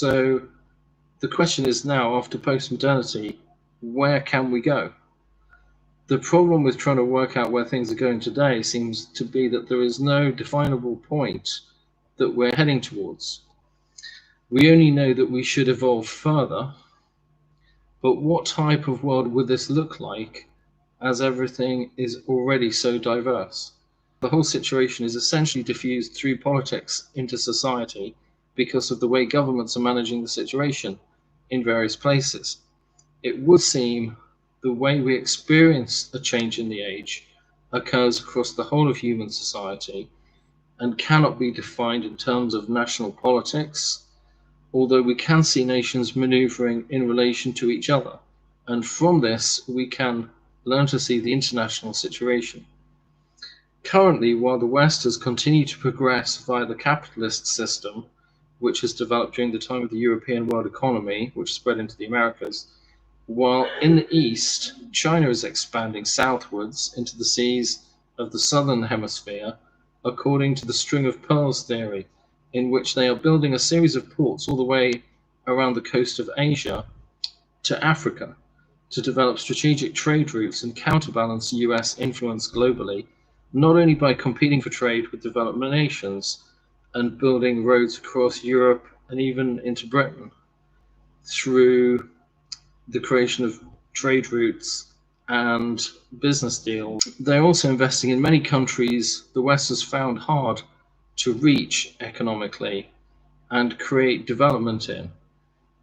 So the question is now, after post-modernity, where can we go? The problem with trying to work out where things are going today seems to be that there is no definable point that we're heading towards. We only know that we should evolve further, but what type of world would this look like as everything is already so diverse? The whole situation is essentially diffused through politics into society because of the way governments are managing the situation in various places. It would seem the way we experience a change in the age occurs across the whole of human society and cannot be defined in terms of national politics, although we can see nations maneuvering in relation to each other. And from this, we can learn to see the international situation. Currently, while the West has continued to progress via the capitalist system, which has developed during the time of the European world economy, which spread into the Americas, while in the East, China is expanding southwards into the seas of the southern hemisphere, according to the string of pearls theory, in which they are building a series of ports all the way around the coast of Asia to Africa to develop strategic trade routes and counterbalance US influence globally, not only by competing for trade with developed nations and building roads across Europe and even into Britain through the creation of trade routes and business deals. They're also investing in many countries the West has found hard to reach economically and create development in.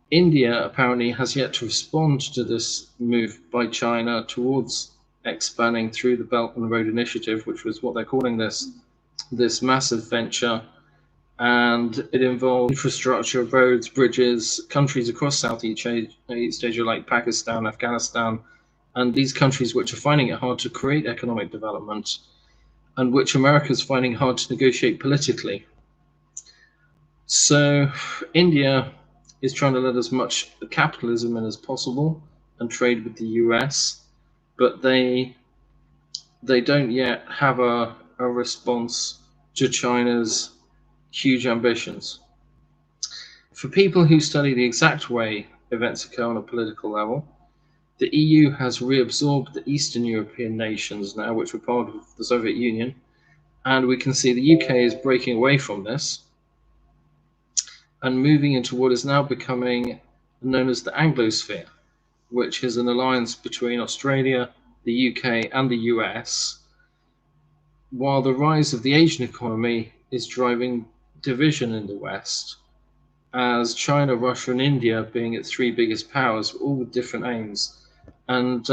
India apparently has yet to respond to this move by China towards expanding through the Belt and Road Initiative, which was what they're calling this massive venture. And it involved infrastructure, roads, bridges, countries across Southeast Asia like Pakistan, Afghanistan, and these countries which are finding it hard to create economic development and which America is finding hard to negotiate politically. So India is trying to let as much capitalism in as possible and trade with the US, but they don't yet have a response to China's huge ambitions. For people who study the exact way events occur on a political level, the EU has reabsorbed the Eastern European nations now, which were part of the Soviet Union, and we can see the UK is breaking away from this and moving into what is now becoming known as the Anglosphere, which is an alliance between Australia, the UK, and the US, while the rise of the Asian economy is driving division in the West, as China, Russia, and India being its three biggest powers, all with different aims. And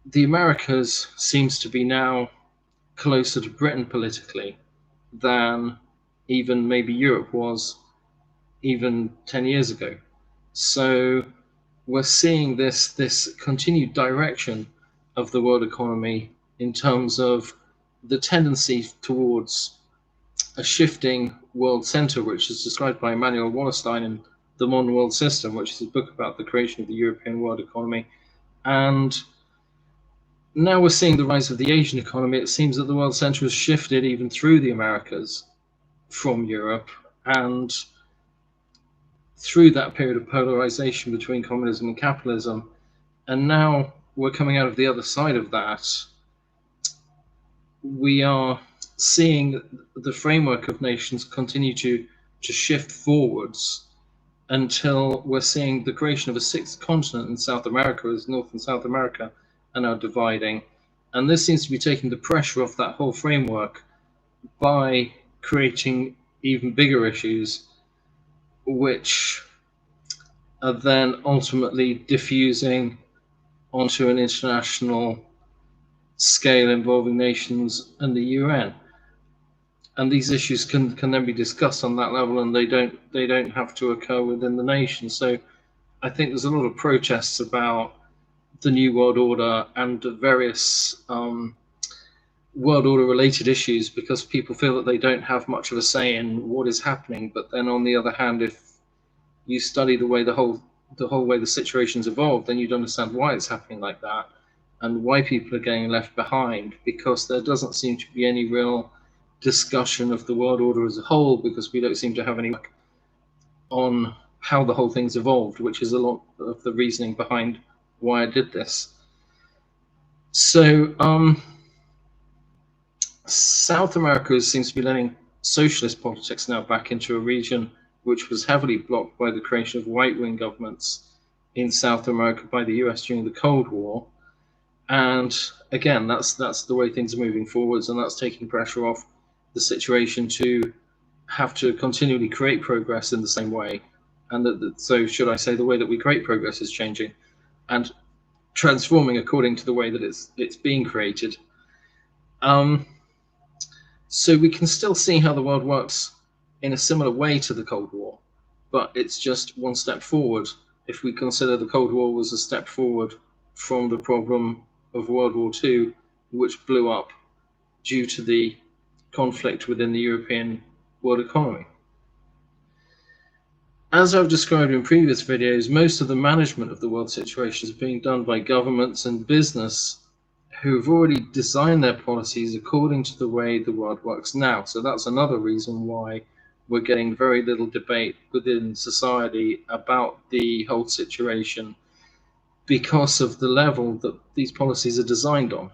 the Americas seems to be now closer to Britain politically than even maybe Europe was even 10 years ago. So we're seeing this continued direction of the world economy in terms of the tendency towards a shifting world center, which is described by Emmanuel Wallerstein in The Modern World System, which is a book about the creation of the European world economy. And now we're seeing the rise of the Asian economy. It seems that the world center has shifted even through the Americas from Europe, and through that period of polarization between communism and capitalism. And now we're coming out of the other side of that. We are seeing the framework of nations continue to shift forwards until we're seeing the creation of a sixth continent in South America, as North and South America are now dividing. And this seems to be taking the pressure off that whole framework by creating even bigger issues, which are then ultimately diffusing onto an international scale involving nations and the UN. And these issues can then be discussed on that level, and they don't have to occur within the nation. So I think there's a lot of protests about the New World Order and the various world order related issues, because people feel that they don't have much of a say in what is happening. But then on the other hand, if you study the way the whole way the situation's evolved, then you'd understand why it's happening like that and why people are getting left behind, because there doesn't seem to be any real discussion of the world order as a whole, because we don't seem to have any on how the whole thing's evolved, which is a lot of the reasoning behind why I did this. So South America seems to be letting socialist politics now back into a region which was heavily blocked by the creation of right-wing governments in South America by the US during the Cold War. And again, that's the way things are moving forwards, and that's taking pressure off the situation to have to continually create progress in the same way. And so should I say the way that we create progress is changing and transforming according to the way that it's being created. So we can still see how the world works in a similar way to the Cold War, but it's just one step forward. If we consider the Cold War was a step forward from the problem of World War II, which blew up due to the conflict within the European world economy. As I've described in previous videos, most of the management of the world situation is being done by governments and business who've already designed their policies according to the way the world works now. So that's another reason why we're getting very little debate within society about the whole situation, because of the level that these policies are designed on.